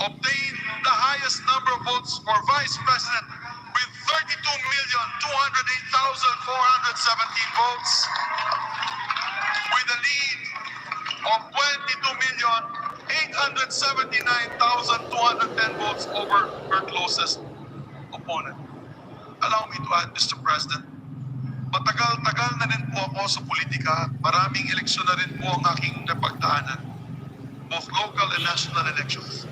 obtained the highest number of votes for Vice President with 32,208,417 votes, with a lead of 22,879,210 votes over her closest opponent. Allow me to add, Mr. President, matagal-tagal na rin po ako sa politika. Maraming eleksyon na rin po ang aking napagdaanan, both local and national elections.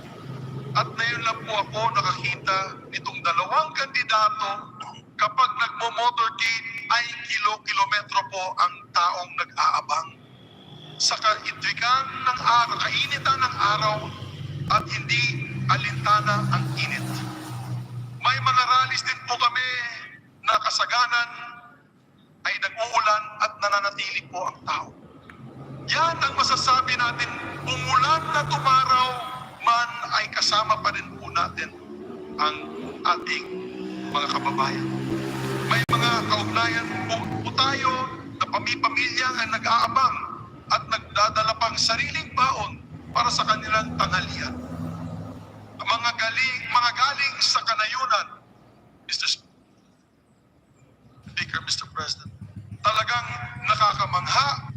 At ngayon lang po ako nakakita nitong dalawang kandidato kapag nagmo-motorcade ay kilo-kilometro po ang taong nag-aabang. Sa kainitan ng araw at hindi alintana ang init. May mga rallies din po kami na kasaganan ay nag-uulan at nananatili po ang tao. Yan ang masasabi natin, umulan na tumaraw man ay kasama pa rin po natin ang ating mga kababayan. May mga kaugnayan po tayo na pamilya ang nag-aabang at nagdadala pang sariling baon para sa kanilang tanghalian. Mga galing sa kanayunan, Mr. Speaker, Mr. President, talagang nakakamangha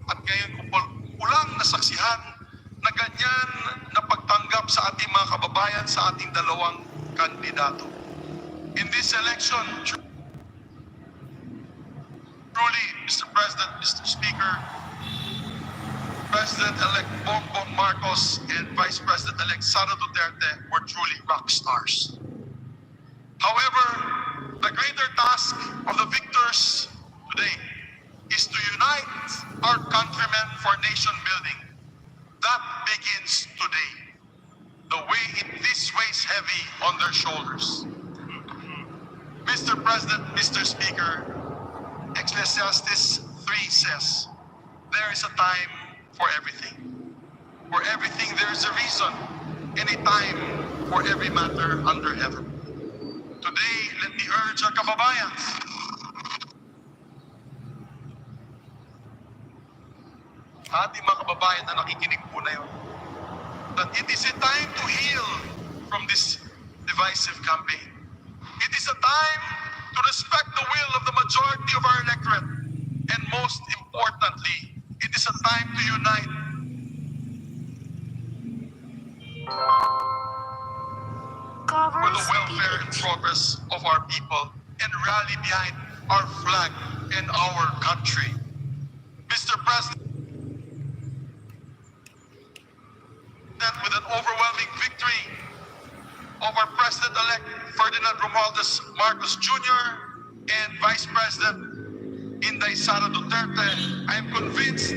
at ngayon ko ulang nasaksihan na ganyan na pagtanggap sa ating mga kababayan sa ating dalawang kandidato. In this election, truly, Mr. President, Mr. Speaker, President-elect Bongbong Marcos and Vice President-elect Sara Duterte were truly rock stars. However, the greater task of the victors today is to unite our countrymen for nation building. That begins today. This weighs heavy on their shoulders. Mr. President, Mr. Speaker, Ecclesiastes 3 says, there is a time for everything. For everything there is a reason, and a time for every matter under heaven. Today, let me urge our kababayans ating mga kababayan na nakikinig po na yun, that it is a time to heal from this divisive campaign. It is a time to respect the will of the majority of our electorate, and most importantly, it is a time to unite. For the welfare and progress of our people and rally behind our flag and our country. Mr. President, with an overwhelming victory over President-elect Ferdinand Romualdez Marcos Jr. and Vice President Inday Sara Duterte, I am convinced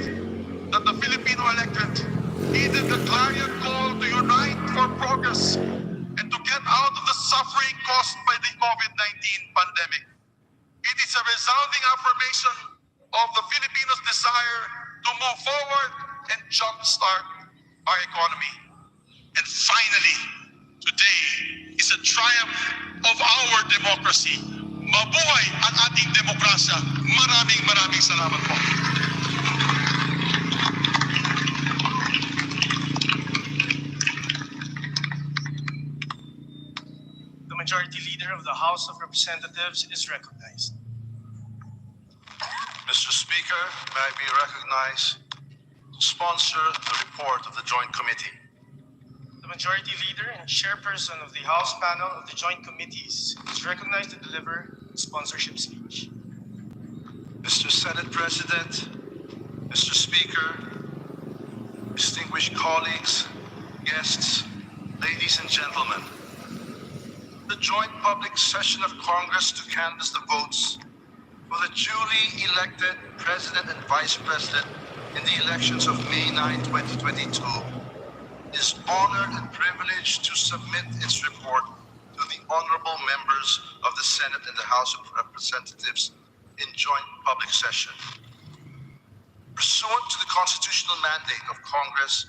that the Filipino electorate needed the clarion call to unite for progress and to get out of the suffering caused by the COVID-19 pandemic. It is a resounding affirmation of the Filipinos' desire to move forward and jumpstart our economy. And finally, today is a triumph of our democracy. Mabuhay ang ating demokrasya. Maraming salamat po. The Majority Leader of the House of Representatives is recognized. Mr. Speaker, may I be recognized to sponsor the report of the Joint Committee. The Majority Leader and Chairperson of the House Panel of the Joint Committees is recognized to deliver a sponsorship speech. Mr. Senate President, Mr. Speaker, distinguished colleagues, guests, ladies and gentlemen, the joint public session of Congress to canvass the votes for the duly elected President and Vice President in the elections of May 9, 2022, is honored and privileged to submit its report to the honorable members of the Senate and the House of Representatives in joint public session. Pursuant to the constitutional mandate of Congress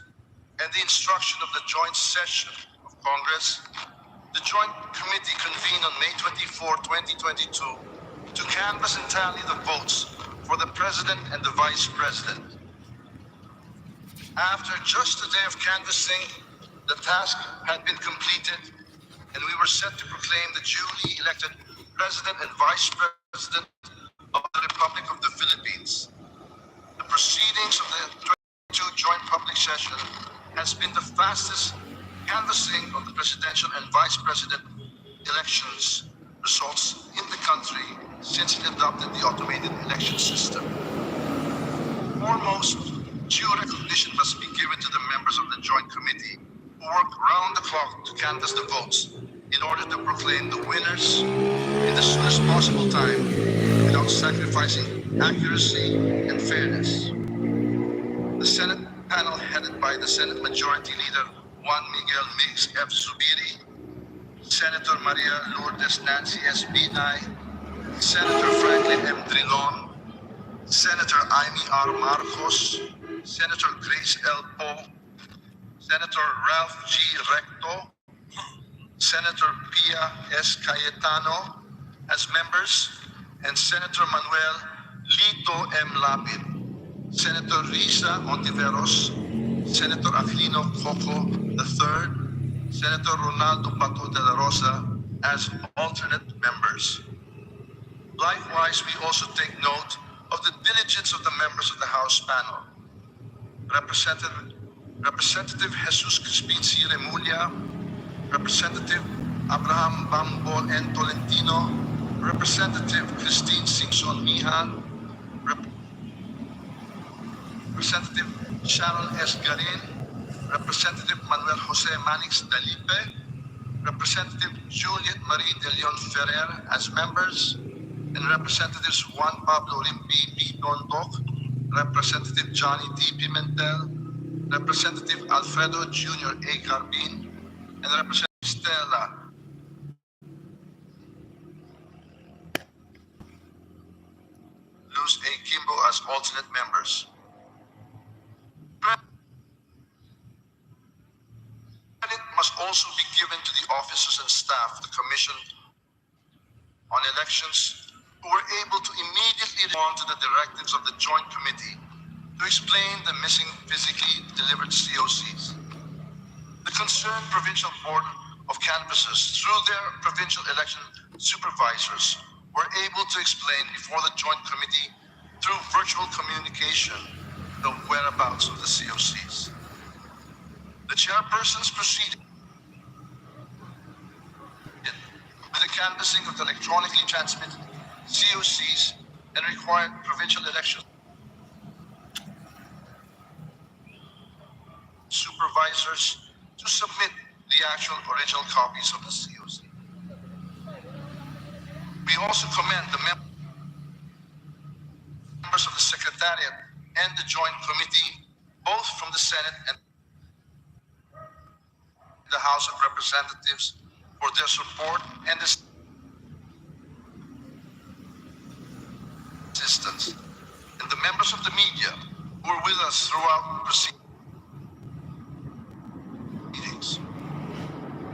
and the instruction of the joint session of Congress, the Joint Committee convened on May 24, 2022 to canvass and tally the votes for the President and the Vice President. After just a day of canvassing, the task had been completed, and we were set to proclaim the duly elected President and Vice President of the Republic of the Philippines. The proceedings of the 22 joint public session has been the fastest canvassing of the presidential and vice president elections results in the country since it adopted the automated election system. Foremost, due recognition must be given to the members of the Joint Committee who work round the clock to canvass the votes in order to proclaim the winners in the soonest possible time without sacrificing accuracy and fairness. The Senate panel headed by the Senate Majority Leader Juan Miguel Mix F. Zubiri, Senator Maria Lourdes Nancy S. Binay, Senator Franklin M. Drilon, Senator Amy R. Marcos, Senator Grace L. Poe, Senator Ralph G. Recto, Senator Pia S. Cayetano as members, and Senator Manuel Lito M. Lapid, Senator Risa Ontiveros, Senator Aquilino Coco III, Senator Ronaldo Pato de la Rosa as alternate members. Likewise, we also take note of the diligence of the members of the House panel. Representative Jesus Crispin C. Remulla, Representative Abraham Bambol N. Tolentino, Representative Christine Singson Mihan, Representative Sharon S. Garin, Representative Manuel Jose Manix Dalipe, Representative Juliet Marie de Leon Ferrer as members, and Representatives Juan Pablo Rimpi P. Dondok, Representative Johnny D. Pimentel, Representative Alfredo Jr. A. Carbin, and Representative Stella Luz A. Kimbo as alternate members. Credit must also be given to the officers and staff of the Commission on Elections who were able to immediately respond to the directives of the Joint Committee to explain the missing physically delivered COCs. The concerned Provincial Board of Canvassers, through their provincial election supervisors, were able to explain before the Joint Committee through virtual communication the whereabouts of the COCs. The chairpersons proceeded with the canvassing of the electronically transmitted COCs and required provincial election supervisors to submit the actual original copies of the COC. We also commend the members of the Secretariat and the Joint Committee, both from the Senate and the House of Representatives, for their support and assistance, and the members of the media who were with us throughout the proceedings.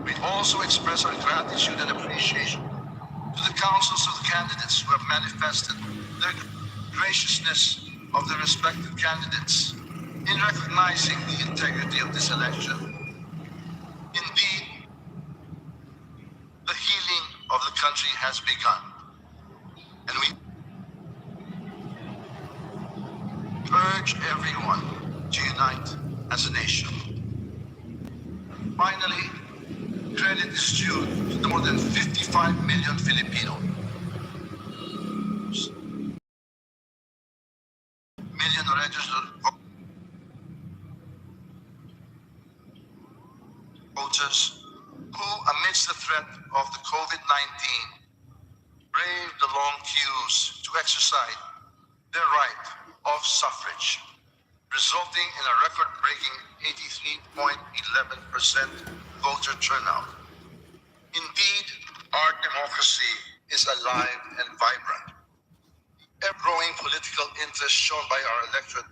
We also express our gratitude and appreciation to the councils of the candidates who have manifested their graciousness of the respective candidates in recognizing the integrity of this election. Indeed, the healing of the country has begun, and we urge everyone to unite as a nation. Finally, credit is due to the more than 55 million Filipinos, million registered voters who, amidst the threat of the COVID-19, braved the long queues to exercise their right of suffrage, resulting in a record-breaking 83.11% voter turnout. Indeed, our democracy is alive and vibrant. The ever-growing political interest shown by our electorate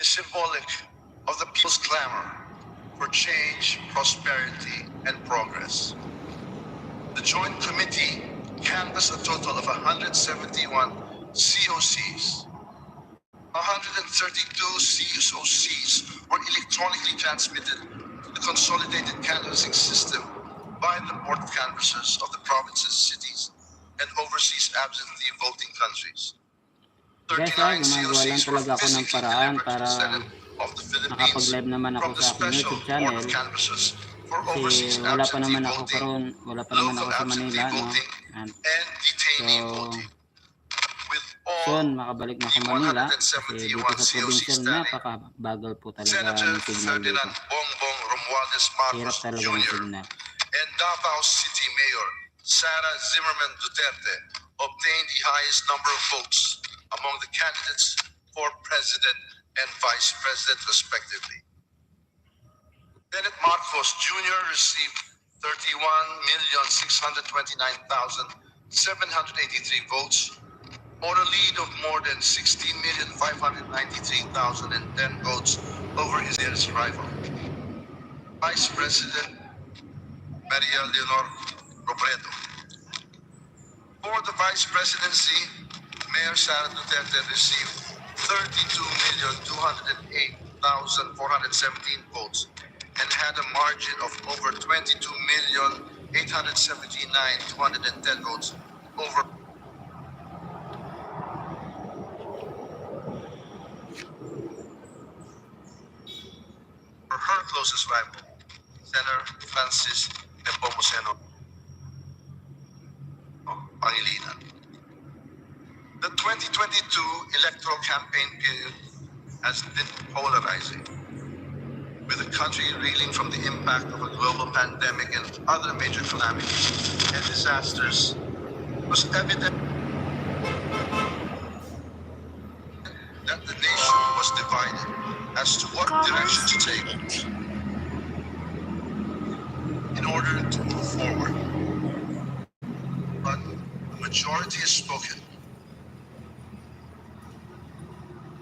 is symbolic of the people's clamor for change, prosperity, and progress. The Joint Committee canvassed a total of 171 COCs, 132 CSOCs were electronically transmitted to the consolidated canvassing system by the Board of Canvassers of the provinces, cities, and overseas absentee voting countries. Guys, 39 gumagawa lang COCs were talaga ako ng physically paraan delivered to para the Senate of the Philippines makapag-live naman ako from the sa aking Special YouTube Board channel. of Canvassers for Kasi overseas wala pa absentee naman ako voting, wala pa naman ako local sa absentee Manila, no? voting, And and detainee so, voting. With all soon makabalik na ako the Manila kasi 171 dito sa COCs provincial standing, napakabagal po talaga Senator ng signal Ferdinand dito. Bongbong Romualdez Hirap Marcos talaga ng Jr. signal. and Davao City Mayor Sara Zimmerman Duterte obtained the highest number of votes among the candidates for president and vice president respectively. Bennett Marcos Jr. received 31,629,783 votes, or a lead of more than 16,593,010 votes over his nearest rival. Vice President Maria Leonor Robredo. For the vice presidency, Mayor Sara Duterte received 32,208,417 votes and had a margin of over 22,879,210 votes over her closest rival, Senator Francis Nepomuceno Pangilinan. The 2022 electoral campaign period has been polarizing, with the country reeling from the impact of a global pandemic and other major calamities and disasters. It was evident that the nation was divided as to what direction to take in order to move forward. But the majority has spoken.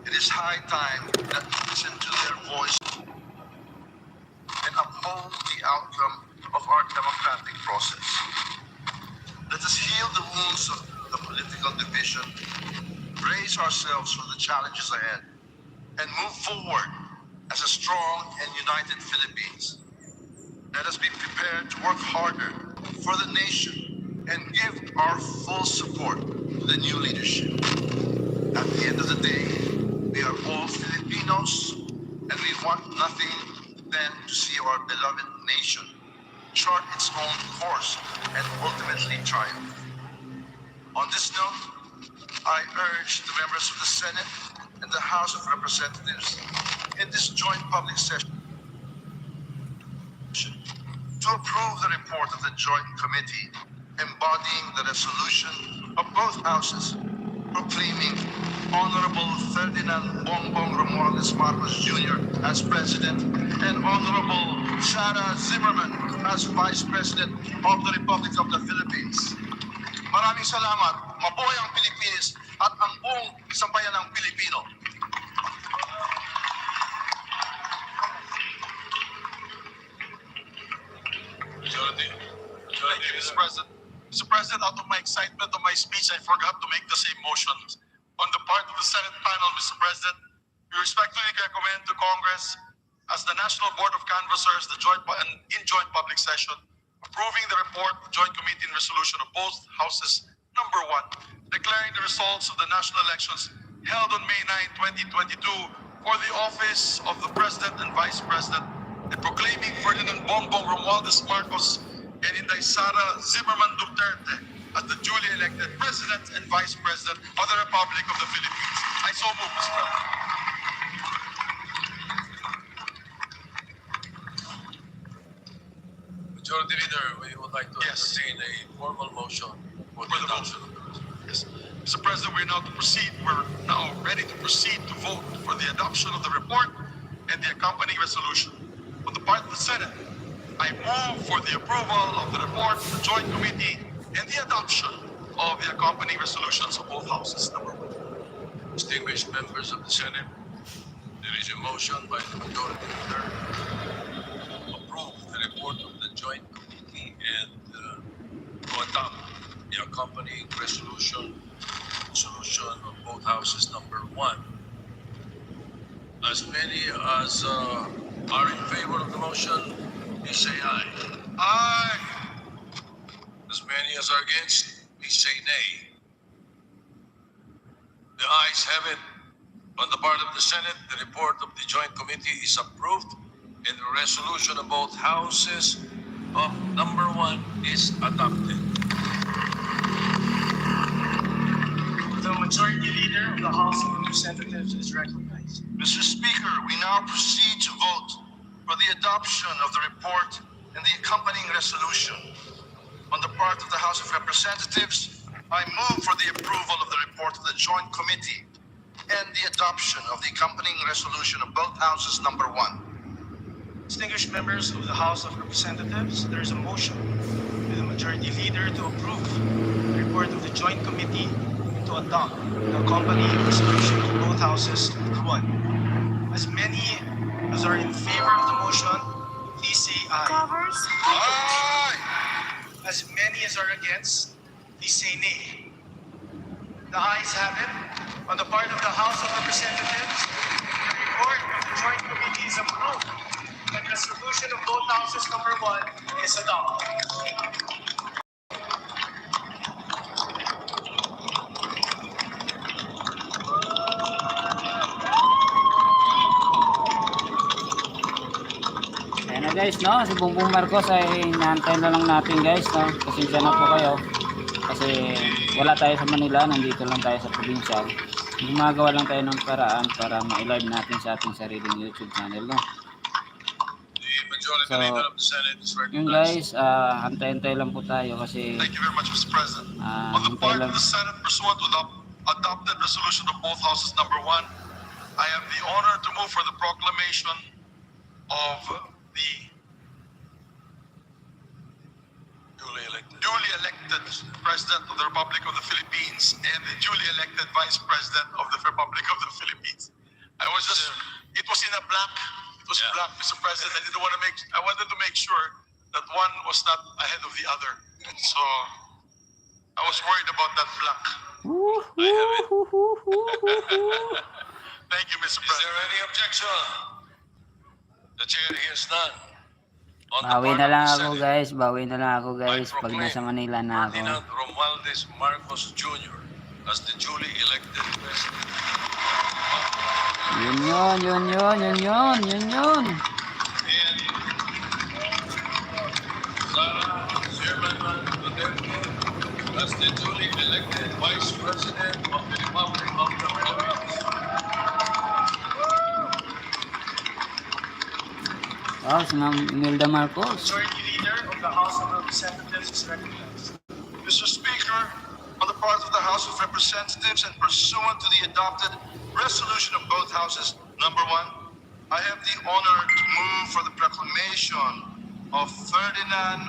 It is high time that we listen to their voice and uphold the outcome of our democratic process. Let us heal the wounds of the political division, brace ourselves for the challenges ahead, and move forward as a strong and united Philippines. Let us be prepared to work harder for the nation and give our full support to the new leadership. At the end of the day, we are all Filipinos, and we want nothing than to see our beloved nation chart its own course and ultimately triumph. On this note, I urge the members of the Senate and the House of Representatives in this joint public session to approve the report of the Joint Committee embodying the resolution of both houses proclaiming Honorable Ferdinand Bongbong Romualdez Marcos Jr. as President and Honorable Sara Zimmerman as Vice President of the Republic of the Philippines. Maraming salamat. Mabuhay ang Pilipinas at ang buong sambayan ng Pilipino. Thank you, Mr. President. Mr. President, out of my excitement of my speech, I forgot to make the same motion. On the part of the Senate panel, Mr. President, we respectfully recommend to Congress, as the National Board of Canvassers, in joint public session, approving the report of Joint Committee and Resolution of both Houses. Number 1, declaring the results of the national elections held on May 9, 2022 for the office of the President and Vice President, and proclaiming Ferdinand Bongbong Romualdez Marcos and Inday Sara Zimmerman Duterte as the duly elected President and Vice President of the Republic of the Philippines. I so move, Mr. President. Majority Leader, we would like to Yes. entertain a formal motion for For the the adoption of the resolution. Yes. Mr. President, we're now ready to proceed to vote for the adoption of the report and the accompanying resolution. On the part of the Senate, I move for the approval of the report of the Joint Committee and the adoption of the accompanying resolutions of both houses. Number 1. Distinguished members of the Senate, there is a motion by the Majority Leader to approve the report of the Joint Committee and to adopt the accompanying resolution of both houses. Number 1, resolution, please say aye. Aye. As many as are against, please say nay. The ayes have it. On the part of the Senate, the report of the Joint Committee is approved and the resolution of both houses of number 1 is adopted. The Majority Leader of the House of Representatives is recognized. Mr. Speaker, we now proceed to vote for the adoption of the report and the accompanying resolution. On the part of the House of Representatives, I move for the approval of the report of the Joint Committee and the adoption of the accompanying resolution of both houses number 1. Distinguished members of the House of Representatives, there is a motion by the Majority Leader to approve the report of the Joint Committee and to adopt the accompanying resolution of both houses number 1. As many as are in favor of the motion, please say aye. Aye. As many as are against, please say nay. The ayes have it. On the part of the House of Representatives, the report of the Joint Committee is approved and resolution of both houses number 1 is adopted. Ayan na guys, no? Si Bongbong Marcos ay inaantay na lang natin guys, no? Pasensya na po kayo. Kasi wala tayo sa Manila, nandito lang tayo sa probinsya. Gumagawa lang tayo ng paraan para ma-live natin sa ating sariling YouTube channel, no? The Majority So, Leader of the Senate is Yung recognized. guys, antay-antay lang po tayo kasi Thank you very much, Mr. President. On the antay part lang. of the Senate, pursuant to the adopted resolution of both houses number 1, I have the honor to move for the proclamation of the duly elected President of the Republic of the Philippines and the duly elected Vice President of the Republic of the Philippines. It was in a blank. It was Yeah. blank, Mr. President. I wanted to make sure that one was not ahead of the other. So I was worried about that blank. I have it. Thank you, Mr. Is President. there any objection? The chair hears none. On the Bawi part na of lang the ako Senate, guys, bawi na lang ako I guys pag proclaim nasa Manila na ako. Ferdinand Romualdez Marcos Jr. as the duly elected President. Yun. And Sara Zimmerman Duterte as the duly elected Vice President of the Republic of the Philippines. Oh, si Ma'am Imelda Marcos. Majority Leader of the House of Representatives is recognized. Mr. Speaker, on the part of the House of Representatives and pursuant to the adopted resolution of both houses number 1, I have the honor to move for the proclamation of Ferdinand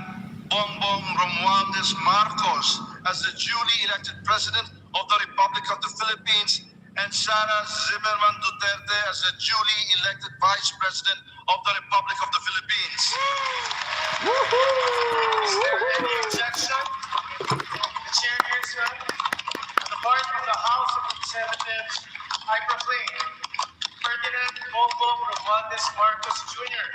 Bongbong Romualdez Marcos as the duly elected President of the Republic of the Philippines and Sara Zimmerman Duterte as the duly elected Vice President of the Republic of the Philippines. Is there any objection? The chair hears none. On the part of the House of Representatives, I proclaim Ferdinand Bongbong Romualdez Marcos Jr.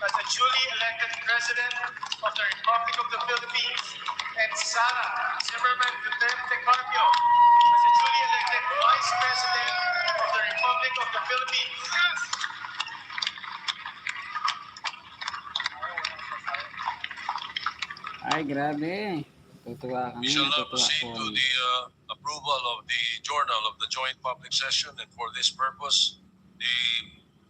as the duly elected President of the Republic of the Philippines and Sara Zimmerman Duterte Carpio as the duly elected Vice President of the Republic of the Philippines. Ay, grabe. Tutuwa kami. We shall now Tutuwa proceed po. to the approval of the journal of the joint public session, and for this purpose, the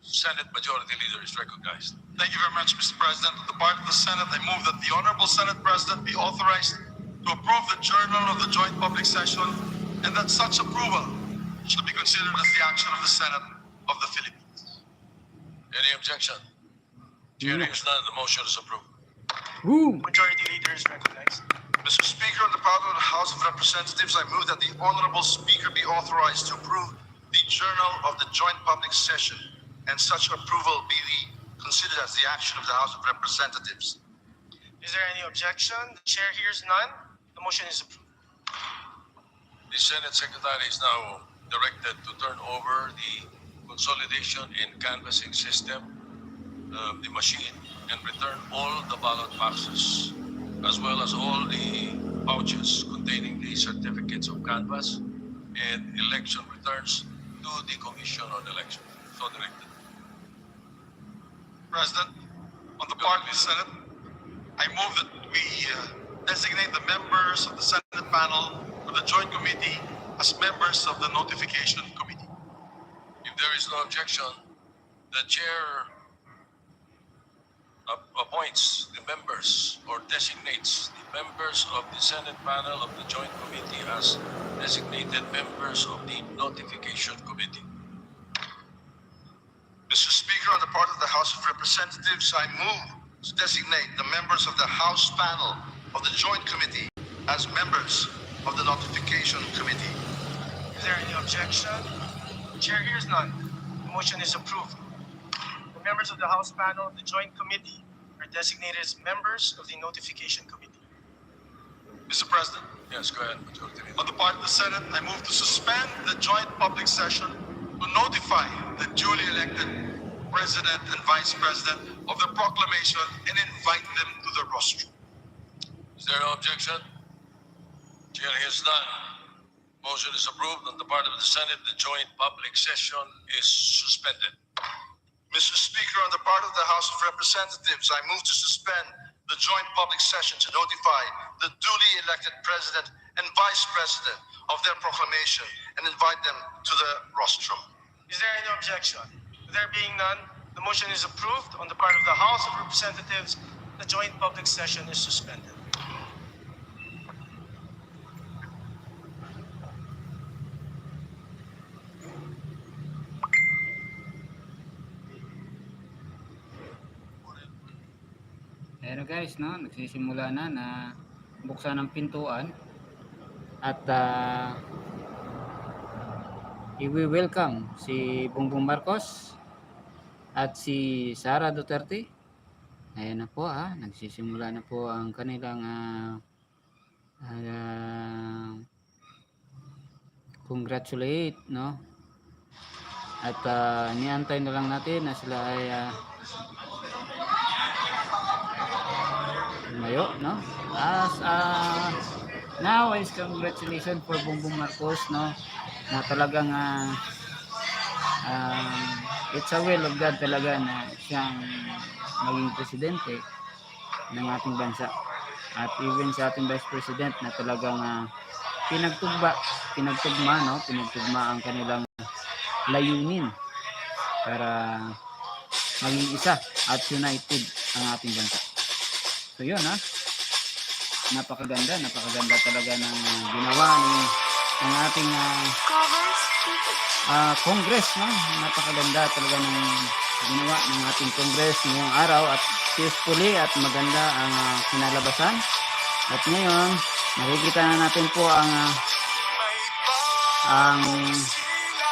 Senate Majority Leader is recognized. Thank you very much, Mr. President. On the part of the Senate, I move that the Honorable Senate President be authorized to approve the Journal of the Joint Public Session and that such approval shall be considered as the action of the Senate of the Philippines. Any objection? Chair hears none. The motion is approved. Woo! Majority Leader is recognized. Mr. Speaker, on the part of the House of Representatives, I move that the Honorable Speaker be authorized to approve the Journal of the Joint Public Session and such approval be considered as the action of the House of Representatives. Is there any objection? The chair hears none. The motion is approved. The Senate Secretary is now directed to turn over the consolidation and canvassing system, the machine, and return all the ballot boxes, as well as all the pouches containing the certificates of canvass and election returns to the Commission on Election. So directed. President, on the part of the Senate, I move that we designate the members of the Senate panel of the Joint Committee as members of the Notification Committee. If there is no objection, the chair appoints the members or designates the members of the Senate panel of the Joint Committee as designated members of the Notification Committee. Mr. Speaker, on the part of the House of Representatives, I move to designate the members of the House panel of the Joint Committee as members of the Notification Committee. Is there any objection? The chair hears none. The motion is approved. The members of the House panel of the Joint Committee are designated as members of the Notification Committee. Mr. President, Yes, go ahead, Majority Leader. on the part of the Senate, I move to suspend the joint public session to notify the duly elected President and Vice President of the proclamation and invite them to the rostrum. Is there no objection? Chair hears none. Motion is approved. On the part of the Senate, the joint public session is suspended. Mr. Speaker, on the part of the House of Representatives, I move to suspend the joint public session to notify the duly elected President and Vice President of their proclamation and invite them to the rostrum. Is there any objection? There being none, the motion is approved. On the part of the House of Representatives, the joint public session is suspended. Ayan guys, no, nagsisimula na buksan ang pintuan at i-welcome si Bongbong Marcos at si Sara Duterte. Ayan na po nagsisimula na po ang kanilang congratulate, no? At niantay na lang natin na sila ay mayo, no? As now is congratulations for Bongbong Marcos, no? Na talagang it's a will of God talaga na siyang maging presidente ng ating bansa. At even sa ating Vice President na talagang pinagtugma ang kanilang layunin para maging isa at united ang ating bansa. So yun napakaganda talaga ng ginawa ng ating Congress, no? Napakaganda talaga ng ginawa ng ating Congress ngayong araw at peacefully at maganda ang kinalabasan. At ngayon, nakikita na natin po ang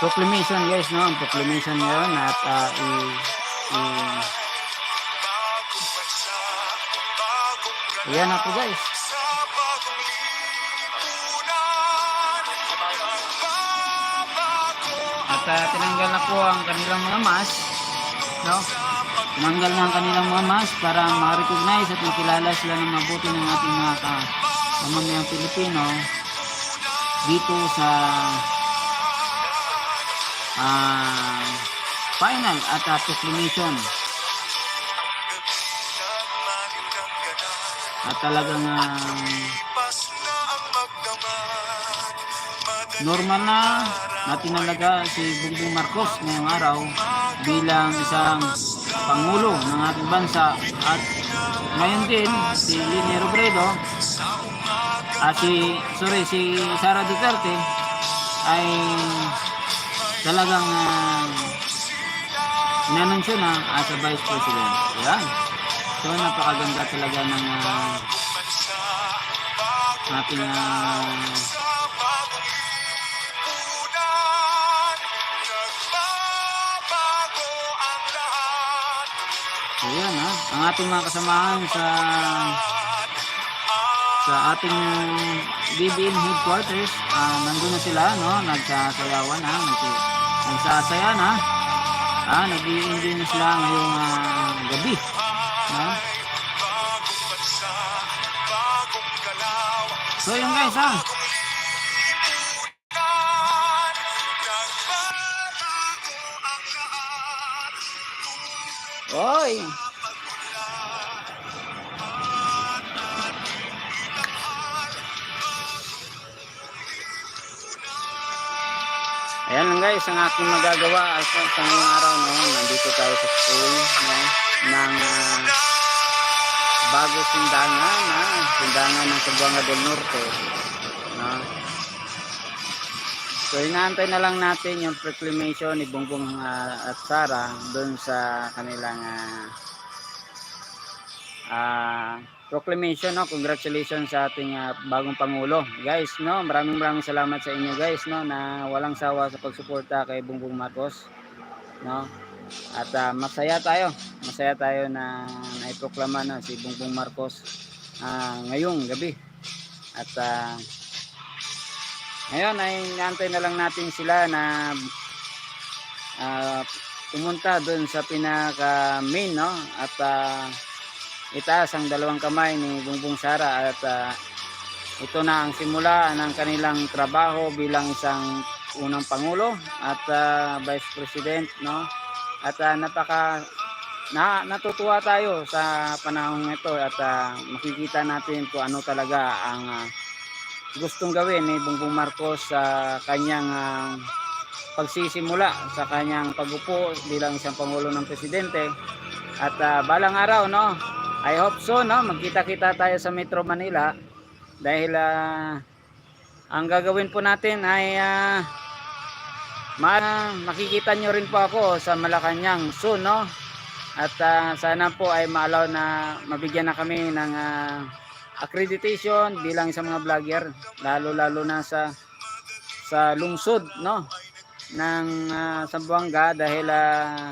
proclamation, guys, no? Ang proclamation ngayon at ayan na po, guys. At tinanggal na po ang kanilang mga mask, no? Tinanggal na ang kanilang mga mask para ma-recognize at makilala sila ng mabuti ng ating mga pamamayang Pilipino dito sa final at proclamation. At talagang normal na tinalaga si Bongbong Marcos ngayong araw bilang isang pangulo ng ating bansa. At ngayon din si Lini Robredo si Sara Duterte ay talagang inanunsyo na as a Vice President. Ayan. So napakaganda talaga ng ating so yan ang ating mga kasamahan sa ating BBM headquarters, nandun na sila, no? Nagsasayawan nagsasaya na nag-i-enjoy na sila ngayong gabi, No? So yun guys ha. Oy. Ayan lang guys ang aking magagawa sa ngayong araw, no. Nandito tayo sa school, no, ng bago sindangan ng Sambuanga del Norte, no. So inaantay na lang natin yung proclamation ni Bongbong at Sara doon sa kanilang proclamation, no. Congratulations sa ating bagong pangulo guys, no. Maraming salamat sa inyo guys, no, na walang sawa sa pagsuporta kay Bongbong Marcos, no. At masaya tayo na naiproklama na si Bongbong Marcos ngayong gabi. At ngayon ay inaantay na lang natin sila na pumunta doon sa pinaka main, no, at itaas ang dalawang kamay ni Bongbong Sara at ito na ang simula ng kanilang trabaho bilang isang unang pangulo at vice president, no. At natutuwa tayo sa panahon ito at makikita natin kung ano talaga ang gustong gawin ni Bongbong Marcos sa kanyang pagsisimula sa kanyang pagupo bilang isang pangulo ng presidente. At balang araw, no, I hope so, no, magkita-kita tayo sa Metro Manila dahil ang gagawin po natin ay makikita nyo rin po ako sa Malacanang soon, no. At sana po ay maalaw na mabigyan na kami ng accreditation bilang isang mga vlogger, lalo na sa lungsod, no, ng Zamboanga, dahil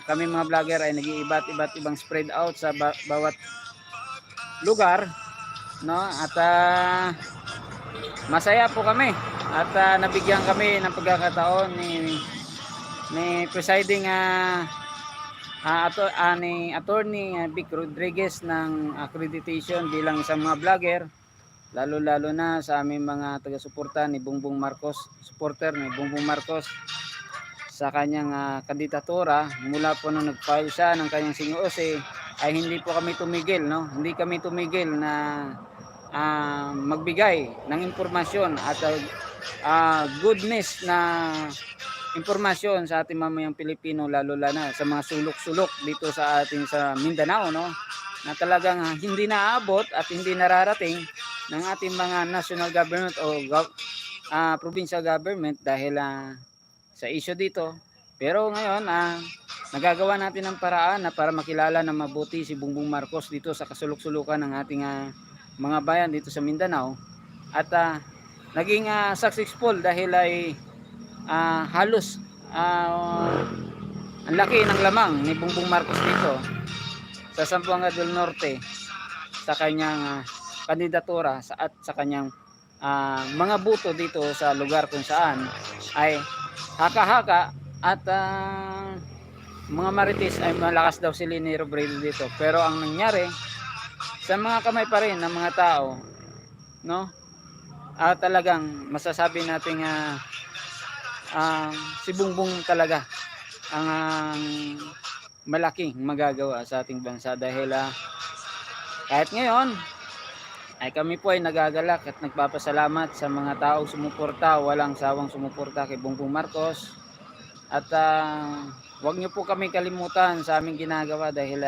kami mga vlogger ay nag-iiba't ibang spread out sa bawat lugar, no. At masaya po kami at nabigyan kami ng pagkakataon ni presiding ni Attorney Vic Rodriguez ng accreditation bilang isang mga vlogger, lalo na sa aming mga taga-suporta ni Bongbong Marcos, supporter ni Bongbong Marcos sa kanyang kandidatura. Mula po nung nag-file siya ng kanyang COC ay hindi po kami tumigil, no, hindi kami tumigil na magbigay ng impormasyon at goodness na impormasyon sa ating mamayang Pilipino, lalo na sa mga sulok-sulok dito sa ating sa Mindanao, no, na talagang hindi naaabot at hindi nararating ng ating mga national government o provincial government dahil sa issue dito. Pero ngayon nagagawa natin ng paraan na para makilala na mabuti si Bongbong Marcos dito sa kasulok-sulukan ng ating mga bayan dito sa Mindanao. At naging successful dahil ay halos ang laki ng lamang ni Bongbong Marcos dito sa Zamboanga del Norte sa kanyang kandidatura at sa kanyang mga boto dito sa lugar kung saan ay haka-haka at mga marites ay malakas daw si Leni Robredo dito. Pero ang nangyari sa mga kamay pa rin ng mga tao, no, talagang masasabi natin si Bongbong talaga ang malaking magagawa sa ating bansa dahil kahit ngayon ay kami po ay nagagalak at nagpapasalamat sa mga taong sumuporta, walang sawang sumuporta kay Bongbong Marcos. At wag niyo po kami kalimutan sa aming ginagawa dahil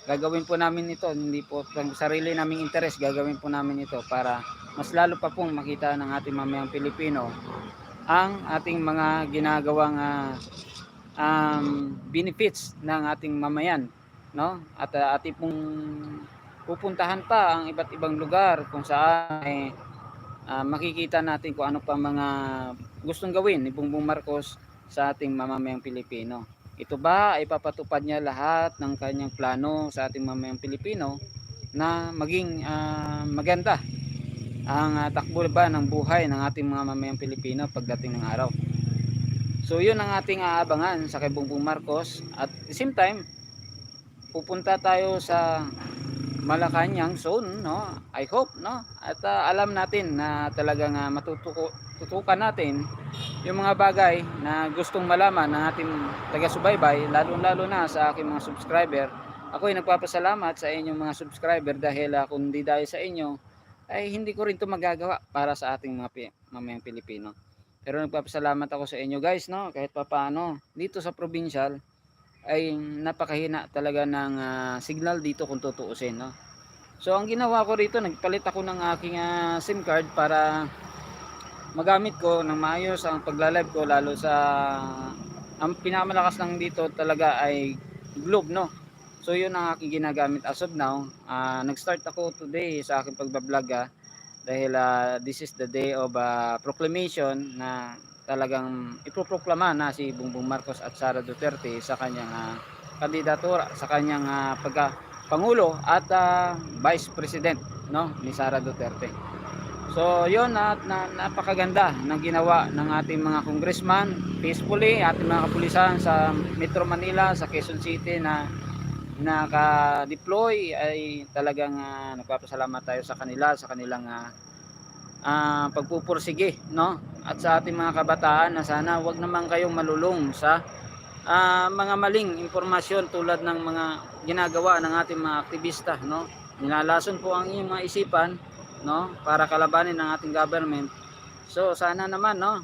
gagawin po namin ito, hindi po pang sarili naming interes, gagawin po namin ito para mas lalo pa pong makita ng ating mamayang Pilipino ang ating mga ginagawang benefits ng ating mamayan, no. At ating pong pupuntahan pa ang iba't ibang lugar kung saan makikita natin kung ano pa mga gustong gawin ni Bongbong Marcos sa ating mamamayang Pilipino. Ito ba ay papatupad niya lahat ng kanyang plano sa ating mamamayang Pilipino na maging maganda ang takbo ba ng buhay ng ating mga mamayang Pilipino pagdating ng araw. So yun ang ating aabangan sa kay Bongbong Marcos. At the same time, pupunta tayo sa Malacanang zone, no? I hope, no? At alam natin na talagang tutukan natin yung mga bagay na gustong malaman ng ating taga-subaybay, lalo-lalo na sa aking mga subscriber. Ako ay nagpapasalamat sa inyong mga subscriber dahil kung hindi dahil sa inyo ay hindi ko rin ito magagawa para sa ating mga mamayang Pilipino. Pero nagpapasalamat ako sa inyo guys, no? Kahit papaano dito sa provincial ay napakahina talaga ng signal dito kung tutuusin, no? So ang ginawa ko rito, nagpalit ako ng aking SIM card para magamit ko ng maayos ang pagla-live ko, lalo sa ang pinakamalakas lang dito talaga ay Globe, no? So yun ang aking ginagamit as of now. Nag-start ako today sa aking pagbablog dahil this is the day of proclamation na talagang ipoproklama na si Bongbong Marcos at Sara Duterte sa kanyang kandidatura, sa kanyang Pangulo at Vice President, no, ni Sara Duterte. So yun, napakaganda ng ginawa ng ating mga congressman peacefully, ating mga kapulisan sa Metro Manila, sa Quezon City na naka-deploy, ay talagang nagpapasalamat tayo sa kanila, sa kanilang pagpupursige, no? At sa ating mga kabataan na sana wag naman kayong malulong sa mga maling impormasyon tulad ng mga ginagawa ng ating mga aktivista, no? Nilalason po ang inyong mga isipan, no, para kalabanin ang ating government. So sana naman, no,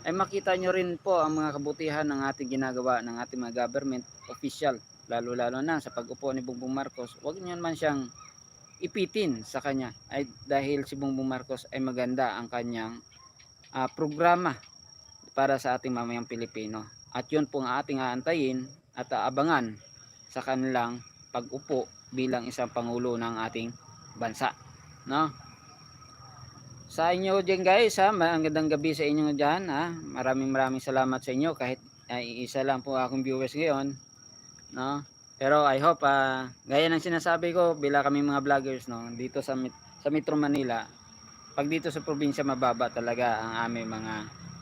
ay makita nyo rin po ang mga kabutihan ng ating ginagawa ng ating mga government official, lalo na sa pag-upo ni Bongbong Marcos. Huwag nyo naman siyang ipitin sa kanya, ay dahil si Bongbong Marcos ay maganda ang kanyang programa para sa ating mamayang Pilipino. At yun po ang ating aantayin at aabangan sa kanilang pag-upo bilang isang pangulo ng ating bansa, no? Sa inyo dyan guys, magandang gabi sa inyo dyan, maraming salamat sa inyo kahit isa lang po akong viewers ngayon, no? Pero I hope gaya ng sinasabi ko, bila kami mga vloggers, no, dito sa Metro Manila, pag dito sa probinsya mababa talaga ang aming mga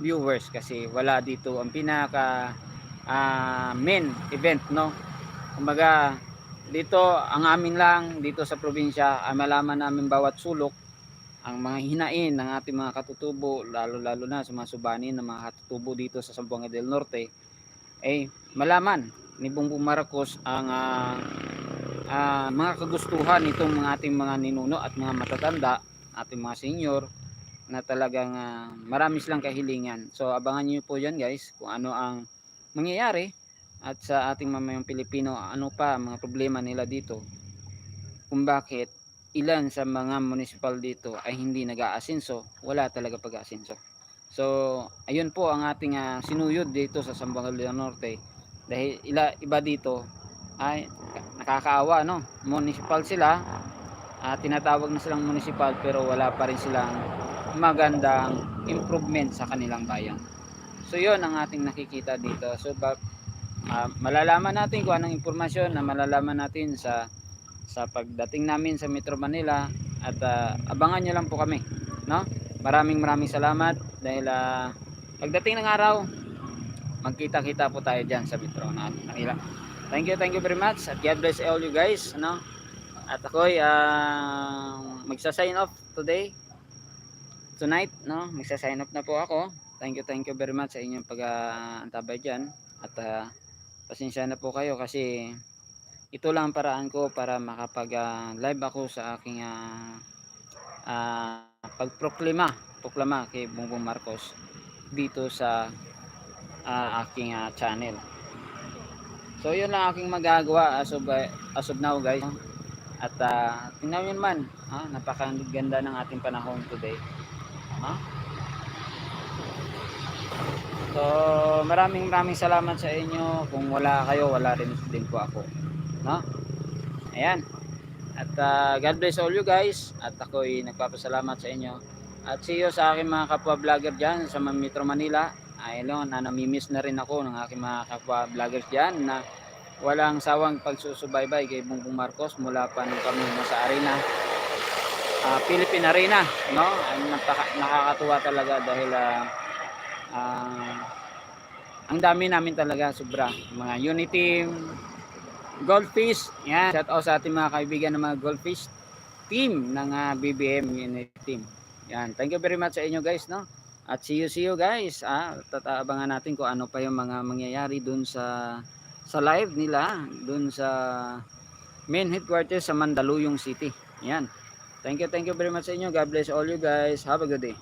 viewers kasi wala dito ang pinaka main event, no? Kumbaga dito ang amin lang dito sa probinsya ay malaman namin bawat sulok ang mga hinain ng ating mga katutubo, lalo na sa mga subanin ng mga katutubo dito sa Zamboanga del Norte, ay malaman ni Bongbong Marcos ang mga kagustuhan nitong mga ating mga ninuno at mga matatanda, ating mga senior, na talagang marami silang kahilingan. So abangan niyo po yan guys kung ano ang mangyayari, at sa ating mamayang Pilipino ano pa mga problema nila dito, kung bakit ilan sa mga municipal dito ay hindi nag-aasenso, wala talaga pag-aasenso. So ayun po ang ating sinuyod dito sa Zamboanga del Norte, dahil iba dito ay nakakaawa, no? Municipal sila, tinatawag na silang municipal pero wala pa rin silang magandang improvement sa kanilang bayan. So yun ang ating nakikita dito. So malalaman natin kung anong impormasyon na malalaman natin sa pagdating namin sa Metro Manila, at abangan nyo lang po kami, no? Maraming salamat dahil pagdating ng araw magkita-kita po tayo dyan sa Metro Manila. Thank you very much at God bless all you guys, no? At ako'y magsa-sign off tonight, no? Magsa-sign off na po ako. Thank you very much sa inyong pag-antabay dyan, at pasensya na po kayo kasi ito lang ang paraan ko para makapag live ako sa aking pagproklama kay Bongbong Marcos dito sa aking channel. So yun lang aking magagawa as of now guys, at tingnan nyo naman, napakaganda ng ating panahon today, so maraming salamat sa inyo. Kung wala kayo, wala rin din po ako, no? Ayan, at God bless all you guys, at ako'y nagpapasalamat sa inyo, at see you sa aking mga kapwa vlogger dyan sa Metro Manila. Ayun, namimiss na rin ako ng aking mga kapwa vloggers dyan na walang sawang pagsusubaybay kay Bongbong Marcos mula pa nung kami sa arena, Philippine Arena, no? Ay nakakatuwa talaga dahil ang dami namin talaga, sobra, mga unity team, Goldfish. Yan, shout out sa ating mga kaibigan ng mga Goldfish team ng BBM Unity Team. Yan, thank you very much sa inyo guys, no? At see you guys. Tataabangan natin kung ano pa yung mga mangyayari dun sa live nila, dun sa main headquarters sa Mandaluyong City. Yan. Thank you very much sa inyo. God bless all you guys. Have a good day.